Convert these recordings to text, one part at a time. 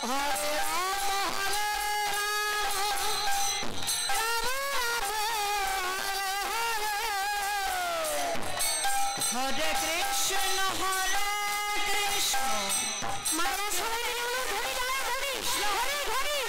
Hare Krishna Mara sabai bolo dhoni jaya dhoni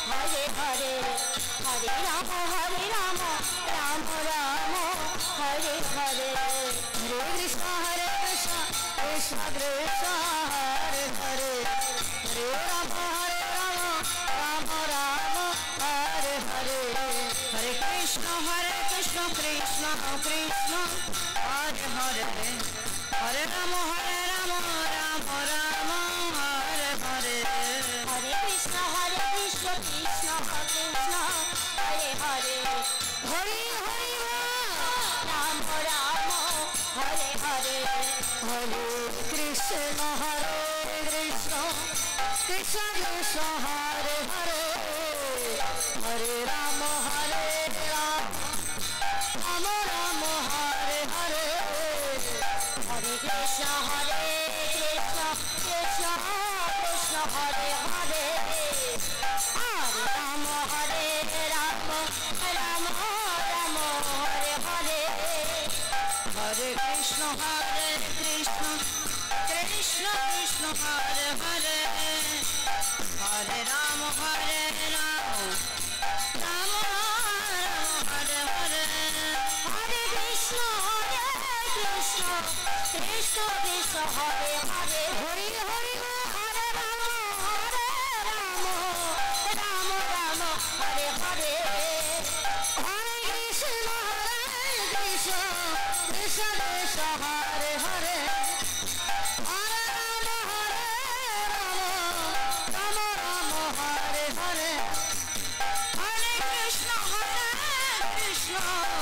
Hare Hare Hare Hare Rama Hare Rama Hare Hare Hare Krishna Krishna Krishna Hare Hare Hare Rama Hare Rama Rama Rama Hare Hare Hare Krishna Krishna Krishna Hare Hare Hare Rama Hare Rama Rama Rama Hare Hare Hare Krishna Krishna Krishna Krishna Hare Hare Hare Rama Hare Rama Rama Rama Hare Hare Hare Krishna Hare Hare Krishna Krishna Hare Hare Hare Krishna Krishna Krishna Hare Hare Rama, Rama Rama, Hare Hare, Hare Krishna, Krishna Krishna, Hare Hare, Hare Hare, Hare Rama, Rama Rama, Hare Hare, Hare Krishna, Krishna Krishna, Hare Hare, Hare Rama, Rama Rama, Hare Hare, Hare Krishna,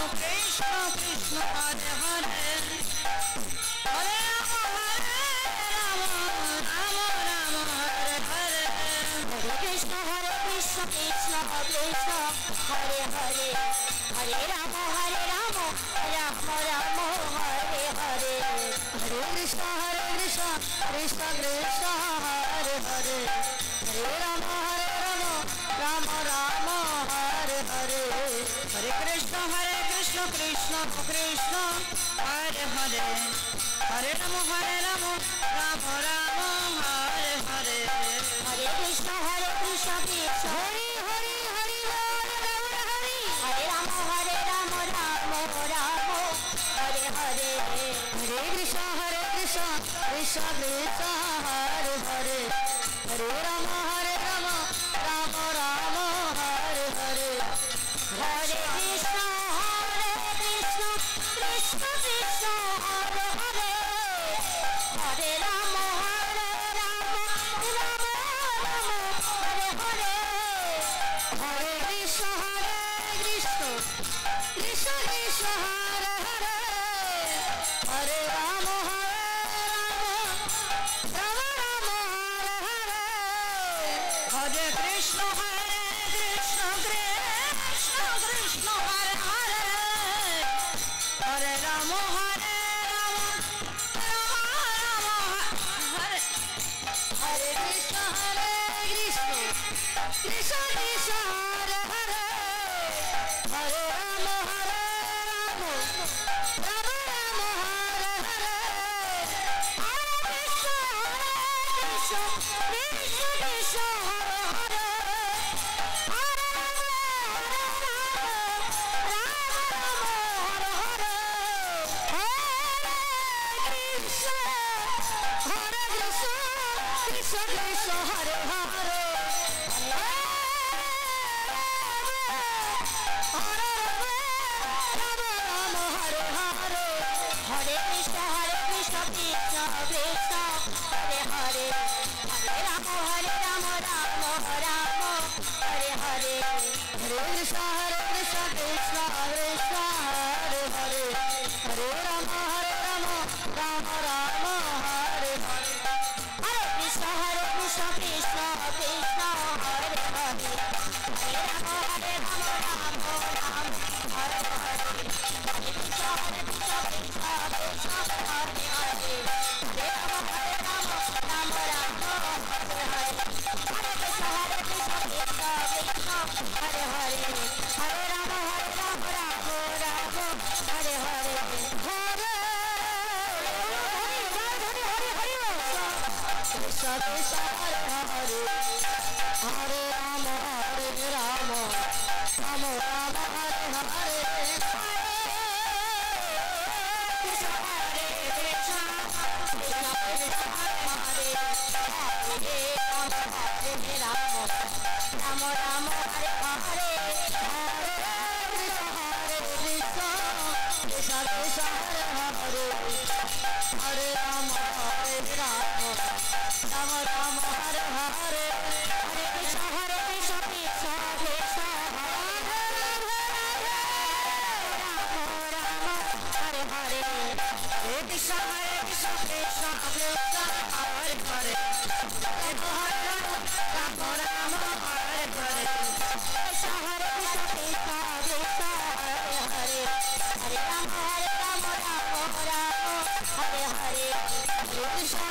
Krishna Krishna, Hare Hare, Hare Rama, Rama Rama, Hare Hare, Hare Krishna, Krishna Krishna, Hare Hare, Hare Rama, Rama Rama, Hare Hare, Hare Krishna, Krishna Krishna, Hare Hare, Hare Rama, Rama Rama, Hare Hare, Hare Krishna, Krishna Krishna, Hare Hare, Hare Rama, Rama Rama, Hare Hare, Hare Krishna, Krishna Krishna, Hare Hare, Hare Rama, Rama Rama, Hare Hare, Hare Krishna, Krishna Krishna, Hare Hare, Hare Rama, Rama Rama, Hare Hare, Hare Krishna, Krishna Krishna, Hare Hare, Hare Rama, Rama Hare Hare, Hare Krishna, Krishna Krishna, Hare Hare, Hare Rama, Rama Hare Hare, Hare Krishna, Krishna Krishna, Hare Hare, Hare Rama, Rama Hare, Hare Krishna, Krishna Krishna, Hare Hare, Hare Rama, Rama Hare Hare, Hare Krishna, Krishna Krishna, Hare Hare, Hare Krishna, Krishna Hare Hare, Hare Krishna, Krishna Krishna, Hare Hare, Hare Rama, Rama Rama, Hare Hare, Hare Krishna, Krishna Krishna, Hare Hare, Hare Rama, Rama Rama, Hare Hare, Hare Krishna, Krishna Krishna, Hare Hare, Hare Rama, Rama Hare Hare, Hare Krishna, Krishna Krishna, Hare Hare, Hare Rama, Rama Hare Hare, Hare Krishna, Krishna Krishna, Hare Hare, Hare Rama, Rama Hare Hare, Krishna Krishna, Hare Hare, Hare Rama, Rama Hare Hare, Krishna Hare Krishna, Krishna Krishna, Hare Hare, Hare Rama, Rama Hare Hare, Hare Krishna, Krishna Krishna, Hare Hare, Hare Rama, Rama Hare Hare, Hare Krishna, Krishna Krishna, Hare Hare, Hare Krishna, Krishna Krishna, Hare Hare, Rama Hare Hare, Krishna Hare Krishna, Krishna Hare Hare, Hare Rama, Rama Hare Hare, Hare Krishna,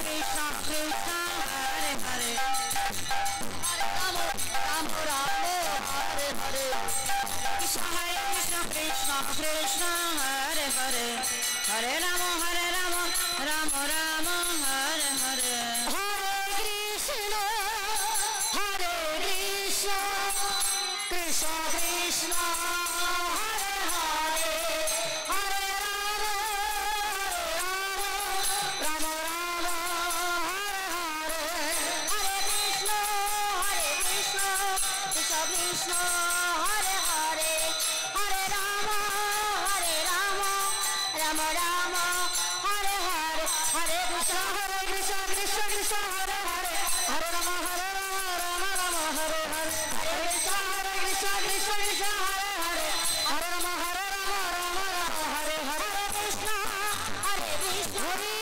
Krishna Krishna, Hare Hare, Hare Rama, Rama Hare Hare, Krishna Hare Krishna, Krishna Hare Hare, Hare Rama, Rama Hare Hare, Hare Krishna, Hare